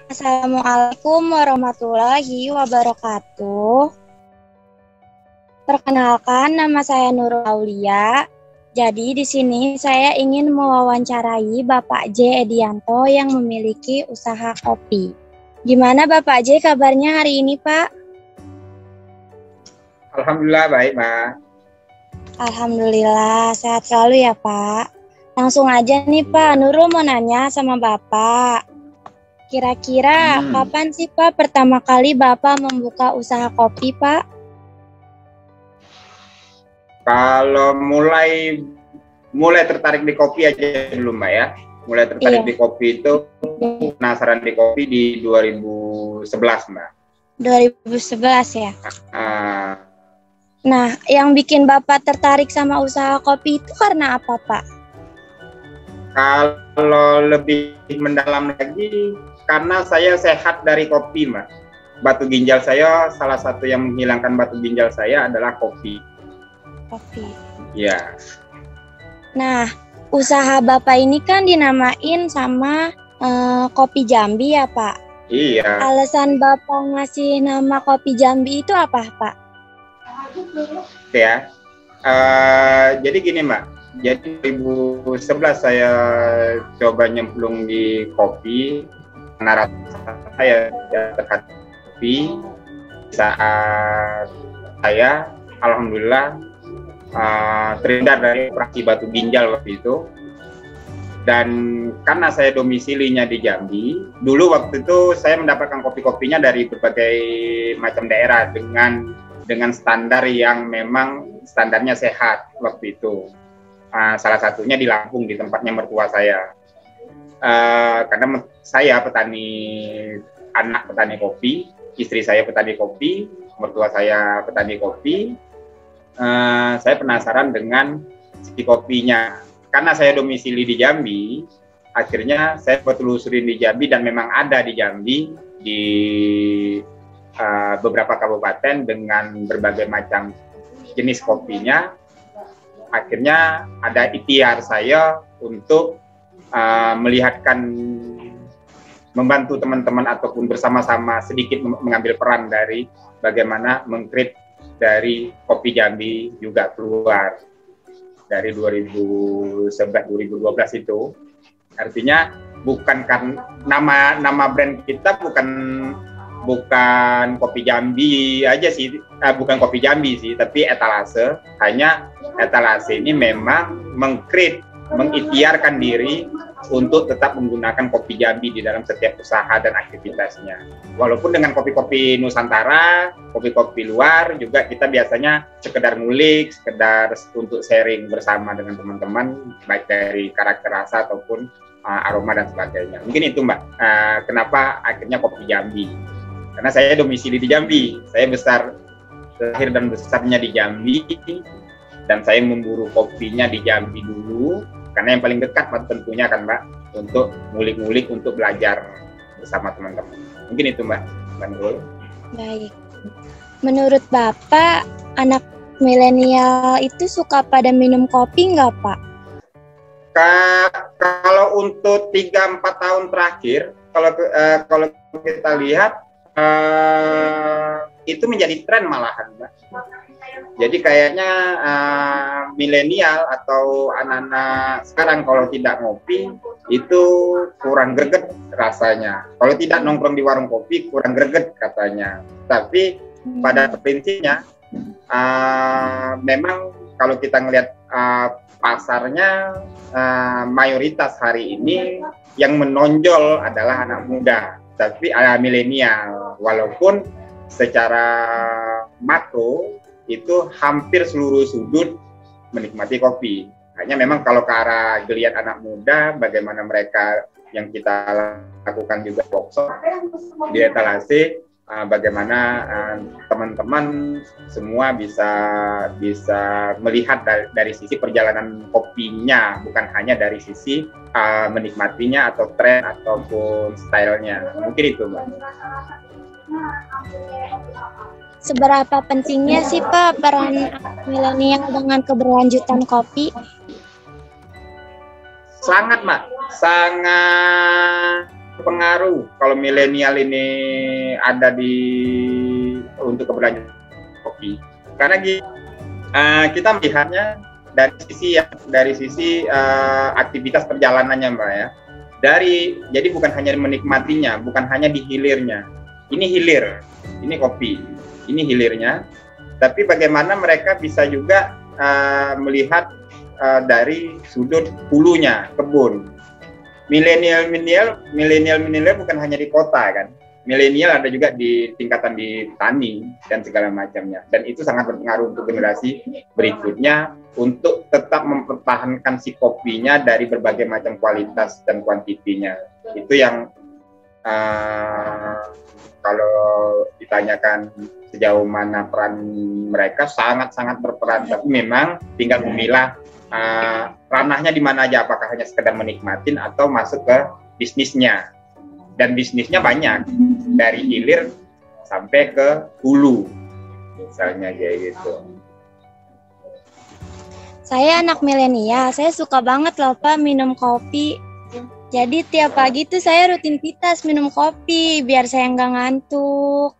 Assalamualaikum warahmatullahi wabarakatuh. Perkenalkan, nama saya Nurul Aulia. Jadi di sini saya ingin mewawancarai Bapak J. Edianto yang memiliki usaha kopi. Gimana Bapak J kabarnya hari ini, Pak? Alhamdulillah baik, Mbak. Alhamdulillah, sehat selalu ya, Pak. Langsung aja nih, Pak. Nurul mau nanya sama Bapak. Kira-kira kapan sih, Pak, pertama kali Bapak membuka usaha kopi, Pak? Kalau mulai tertarik di kopi aja dulu, Mbak ya. Mulai tertarik di kopi itu penasaran di kopi di 2011, Mbak. 2011 ya? Nah, yang bikin Bapak tertarik sama usaha kopi itu karena apa, Pak? Kalau lebih mendalam lagi, karena saya sehat dari kopi, Mbak. Batu ginjal saya, salah satu yang menghilangkan batu ginjal saya adalah kopi. Kopi. Ya. Nah, usaha Bapak ini kan dinamain sama Kopi Jambi ya, Pak? Iya. Alasan Bapak ngasih nama Kopi Jambi itu apa, Pak? Ya. Jadi gini, Mbak. Jadi 2011 saya coba nyemplung di kopi. Karena rasa saya terhadap kopi. Saat saya, alhamdulillah, terhindar dari operasi batu ginjal waktu itu. Dan karena saya domisilinya di Jambi, dulu waktu itu saya mendapatkan kopi-kopinya dari berbagai macam daerah dengan standar yang memang standarnya sehat waktu itu. Salah satunya di Lampung, di tempatnya mertua saya. Karena saya anak petani kopi, istri saya petani kopi, mertua saya petani kopi. Saya penasaran dengan si kopinya. Karena saya domisili di Jambi, akhirnya saya telusuri di Jambi dan memang ada di Jambi di beberapa kabupaten dengan berbagai macam jenis kopinya. Akhirnya ada ikhtiar saya untuk membantu teman-teman ataupun bersama-sama sedikit mengambil peran dari bagaimana mengcreate dari kopi Jambi juga keluar dari 2011-2012 itu. Artinya bukan karena nama brand kita bukan kopi Jambi aja sih, bukan kopi Jambi sih, tapi etalase. Hanya etalase ini memang mengikhtiarkan diri untuk tetap menggunakan kopi Jambi di dalam setiap usaha dan aktivitasnya. Walaupun dengan kopi-kopi Nusantara, kopi-kopi luar juga kita biasanya sekedar ngulik, sekedar untuk sharing bersama dengan teman-teman, baik dari karakter rasa ataupun aroma dan sebagainya. Mungkin itu, Mbak, kenapa akhirnya kopi Jambi. Karena saya domisili di Jambi, saya lahir dan besarnya di Jambi, dan saya memburu kopinya di Jambi dulu, karena yang paling dekat tentunya kan, Mbak, untuk ngulik-ngulik, untuk belajar bersama teman-teman. Mungkin itu, Mbak Nurul. Baik. Menurut Bapak, anak milenial itu suka pada minum kopi nggak, Pak? Kalau untuk 3-4 tahun terakhir, kalau kita lihat, itu menjadi tren malahan, Mbak. Jadi kayaknya milenial atau anak-anak sekarang kalau tidak ngopi itu kurang greget rasanya. Kalau tidak nongkrong di warung kopi kurang greget katanya. Tapi pada prinsipnya memang kalau kita ngelihat pasarnya, mayoritas hari ini yang menonjol adalah anak muda, tapi milenial. Walaupun secara makro itu hampir seluruh sudut menikmati kopi. Hanya memang kalau ke arah geliat anak muda, bagaimana mereka yang kita lakukan juga workshop di etalase, bagaimana teman-teman semua bisa melihat dari sisi perjalanan kopinya, bukan hanya dari sisi menikmatinya atau tren ataupun stylenya. Mungkin itu, Mbak. Seberapa pentingnya sih, Pak, peran milenial dengan keberlanjutan kopi? Sangat, Mbak. Sangat pengaruh kalau milenial ini ada di untuk keberlanjutan kopi. Karena kita melihatnya dari sisi aktivitas perjalanannya, Mbak ya. Jadi bukan hanya menikmatinya, bukan hanya di hilirnya. Ini hilir, ini kopi, ini hilirnya. Tapi bagaimana mereka bisa juga melihat dari sudut hulunya, kebun. Milenial bukan hanya di kota kan. Milenial ada juga di tingkatan di tani dan segala macamnya. Dan itu sangat berpengaruh untuk generasi berikutnya untuk tetap mempertahankan si kopinya dari berbagai macam kualitas dan kuantitinya. Itu yang kalau ditanyakan sejauh mana peran mereka, sangat-sangat berperan. Tapi memang tinggal memilah ranahnya di mana aja, apakah hanya sekedar menikmatin atau masuk ke bisnisnya. Dan bisnisnya banyak, dari hilir sampai ke hulu, misalnya kayak gitu. Saya anak milenial, saya suka banget loh Pak minum kopi. Jadi tiap pagi tuh saya rutinitas minum kopi, biar saya nggak ngantuk.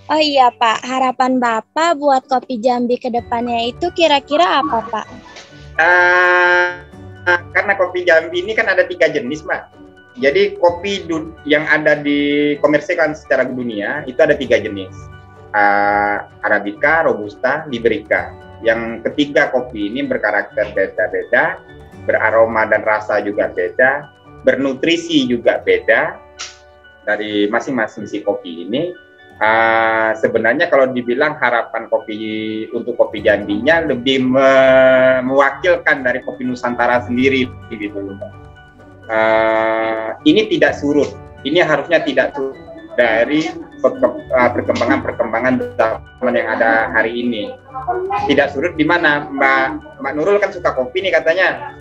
Oh iya Pak, harapan Bapak buat kopi Jambi ke depannya itu kira-kira apa Pak? Karena kopi Jambi ini kan ada 3 jenis Mbak. Jadi kopi yang ada di komersilkan secara dunia itu ada 3 jenis, Arabica, Robusta, Liberica. Yang ketiga kopi ini berkarakter beda-beda, beraroma dan rasa juga beda, bernutrisi juga beda dari masing-masing si kopi ini. Sebenarnya kalau dibilang harapan kopi untuk kopi Jambinya lebih mewakilkan dari kopi Nusantara sendiri gitu loh. Ini tidak surut, ini harusnya tidak surut dari perkembangan zaman yang ada hari ini. Tidak surut di mana Mbak Nurul kan suka kopi nih katanya.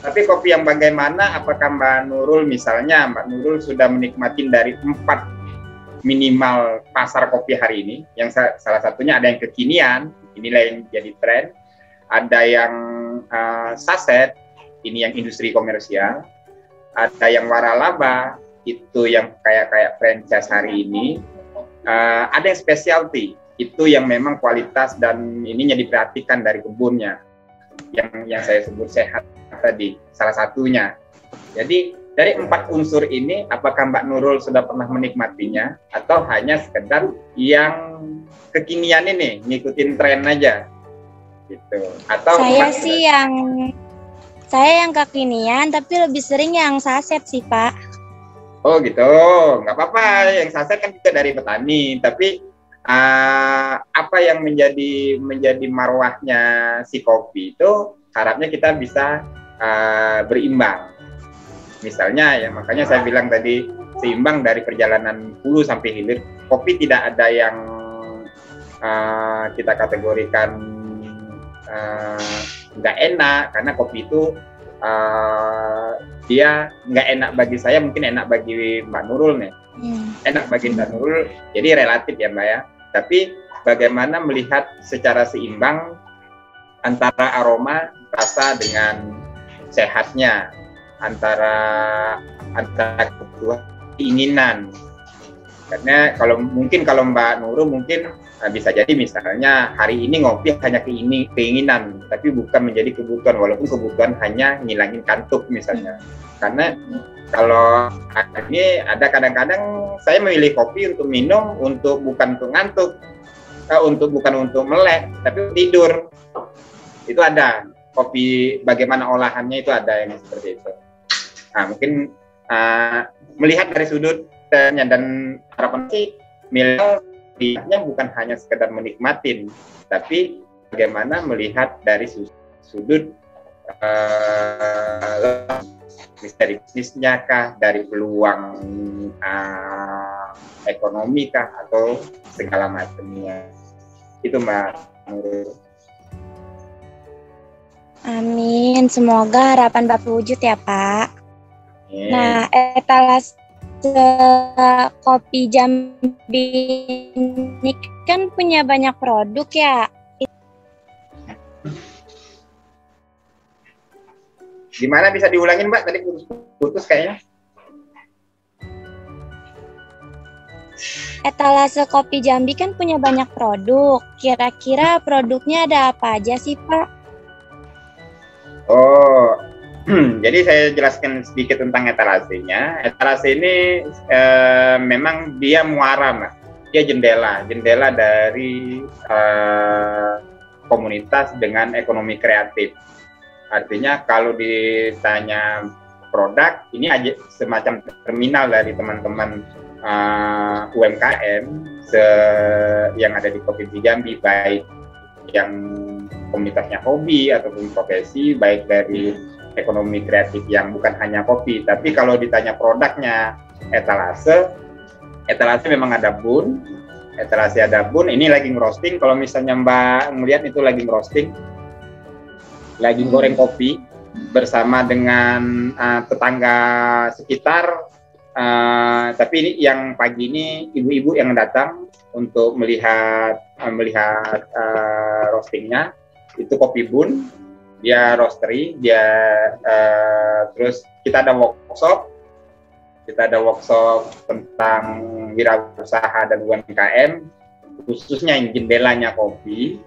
Tapi kopi yang bagaimana? Apakah Mbak Nurul misalnya Mbak Nurul sudah menikmati dari 4 minimal pasar kopi hari ini? Yang salah satunya ada yang kekinian, inilah yang jadi tren. Ada yang saset, ini yang industri komersial. Ada yang waralaba, itu yang kayak franchise hari ini. Ada yang specialty, itu yang memang kualitas dan ininya diperhatikan dari kebunnya. Yang saya sebut sehat tadi, salah satunya. Jadi dari 4 unsur ini, apakah Mbak Nurul sudah pernah menikmatinya atau hanya sekedar yang kekinian ini, ngikutin tren aja, gitu? Atau saya yang kekinian, tapi lebih sering yang saset sih Pak. Oh gitu, nggak apa-apa. Yang saset kan juga dari petani, tapi apa yang menjadi marwahnya si kopi itu, harapnya kita bisa berimbang. Misalnya ya, makanya saya bilang tadi seimbang dari perjalanan hulu sampai hilir. Kopi tidak ada yang kita kategorikan nggak enak, karena kopi itu dia nggak enak bagi saya, mungkin enak bagi Mbak Nurul nih. Enak bagi Mbak Nurul, jadi relatif ya Mbak ya. Tapi bagaimana melihat secara seimbang antara aroma, rasa dengan sehatnya, antara keinginan. Karena kalau Mbak Nurul mungkin bisa jadi misalnya hari ini ngopi hanya keinginan, tapi bukan menjadi kebutuhan, walaupun kebutuhan hanya ngilangin kantuk misalnya. Karena kalau ini ada kadang-kadang saya memilih kopi untuk minum, bukan untuk ngantuk, bukan untuk melek, tapi tidur. Itu ada kopi, bagaimana olahannya itu ada yang seperti itu. Nah, mungkin melihat dari sudut dan harapan sih melihatnya bukan hanya sekedar menikmatin, tapi bagaimana melihat dari sudut dari bisnisnya kah, dari peluang ekonomi kah, atau segala macamnya. Itu Mbak Nurul. Amin, semoga harapan Bapak wujud ya Pak. Nah, etalase kopi Jambi ini kan punya banyak produk ya. Gimana, bisa diulangin Mbak? Tadi putus kayaknya. Etalase Kopi Jambi kan punya banyak produk. Kira-kira produknya ada apa aja sih, Pak? Oh, jadi saya jelaskan sedikit tentang etalasenya. Etalase ini memang dia muara, Mbak. Dia jendela dari komunitas dengan ekonomi kreatif. Artinya kalau ditanya produk, ini aja semacam terminal dari teman-teman UMKM yang ada di Provinsi Jambi, baik yang komunitasnya hobi ataupun profesi, baik dari ekonomi kreatif yang bukan hanya kopi. Tapi kalau ditanya produknya etalase memang ada bun, ini lagi ngerosting. Kalau misalnya Mbak melihat itu lagi ngerosting, lagi goreng kopi bersama dengan tetangga sekitar. Tapi ini yang pagi ini ibu-ibu yang datang untuk melihat roastingnya. Itu kopi bun, dia roastery, terus kita ada workshop tentang wirausaha dan UMKM, khususnya yang jendelanya kopi.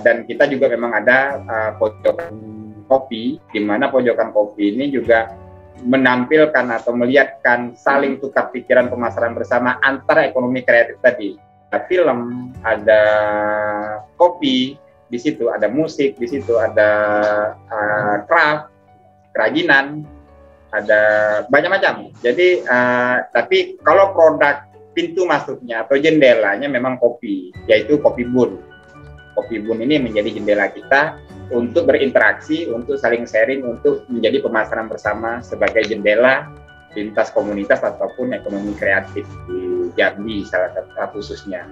Dan kita juga memang ada pojokan kopi, di mana pojokan kopi ini juga menampilkan atau melihatkan saling tukar pikiran pemasaran bersama antara ekonomi kreatif tadi. Ada film, ada kopi, di situ ada musik, di situ ada craft, kerajinan, ada banyak macam. Jadi tapi kalau produk pintu masuknya atau jendelanya memang kopi, yaitu kopi bun. Kopi bun ini menjadi jendela kita untuk berinteraksi, untuk saling sharing, untuk menjadi pemasaran bersama sebagai jendela lintas komunitas ataupun ekonomi kreatif di Jambi salah satu khususnya.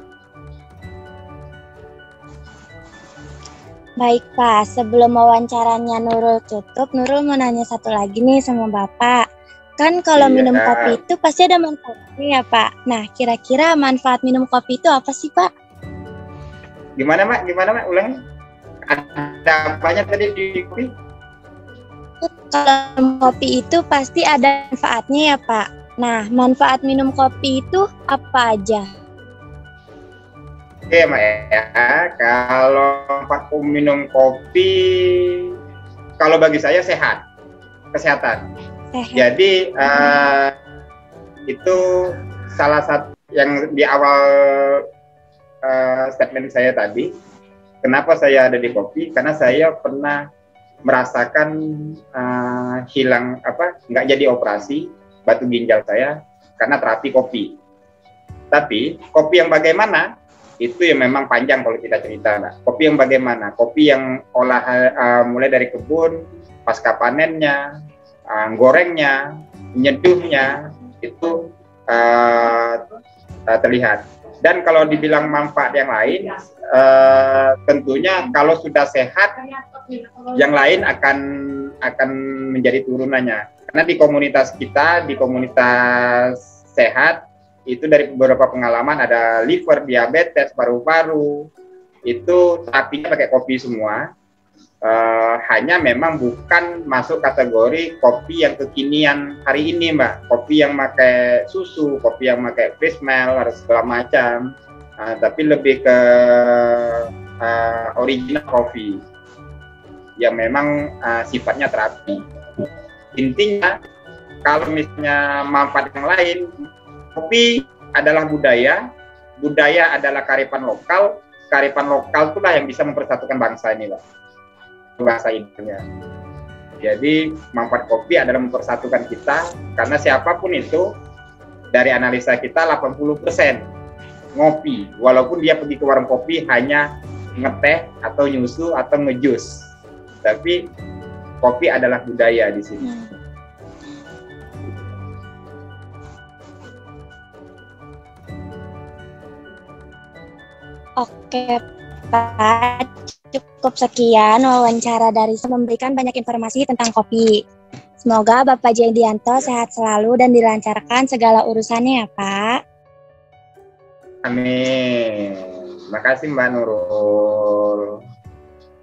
Baik Pak, sebelum wawancaranya Nurul tutup, Nurul mau nanya satu lagi nih sama Bapak. Kan kalau minum kopi itu pasti ada manfaatnya ya Pak. Nah, kira-kira manfaat minum kopi itu apa sih Pak? Gimana Mak? Ulangi. Ada apanya tadi di kopi? Kalau kopi itu pasti ada manfaatnya ya Pak. Nah, manfaat minum kopi itu apa aja? Oke Mak ya, kalau manfaat minum kopi, kalau bagi saya kesehatan. Jadi itu salah satu yang di awal statement saya tadi. Kenapa saya ada di kopi? Karena saya pernah merasakan nggak jadi operasi batu ginjal saya karena terapi kopi. Tapi kopi yang bagaimana? Itu yang memang panjang kalau kita cerita. Nah. Kopi yang bagaimana? Kopi yang mulai dari kebun, pasca panennya, gorengnya, nyeduhnya, itu terlihat. Dan kalau dibilang manfaat yang lain, tentunya kalau sudah sehat, yang lain akan menjadi turunannya. Karena di komunitas kita, di komunitas sehat, itu dari beberapa pengalaman ada liver, diabetes, paru-paru, itu terapinya pakai kopi semua. Hanya memang bukan masuk kategori kopi yang kekinian hari ini Mbak, kopi yang pakai susu, kopi yang pakai fish meal, harus segala macam, tapi lebih ke original kopi yang memang sifatnya terapi. Intinya kalau misalnya manfaat yang lain, kopi adalah budaya adalah kearifan lokal itulah yang bisa mempersatukan bangsa ini Mbak. Bahasa Indonesia. Jadi manfaat kopi adalah mempersatukan kita, karena siapapun itu, dari analisa kita 80% ngopi, walaupun dia pergi ke warung kopi hanya ngeteh atau nyusu atau ngejus, tapi kopi adalah budaya di sini. Oke Pak, cukup sekian wawancara dari memberikan banyak informasi tentang kopi. Semoga Bapak J. Edianto sehat selalu dan dilancarkan segala urusannya ya Pak. Amin. Terima kasih Mbak Nurul.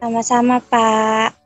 Sama-sama Pak.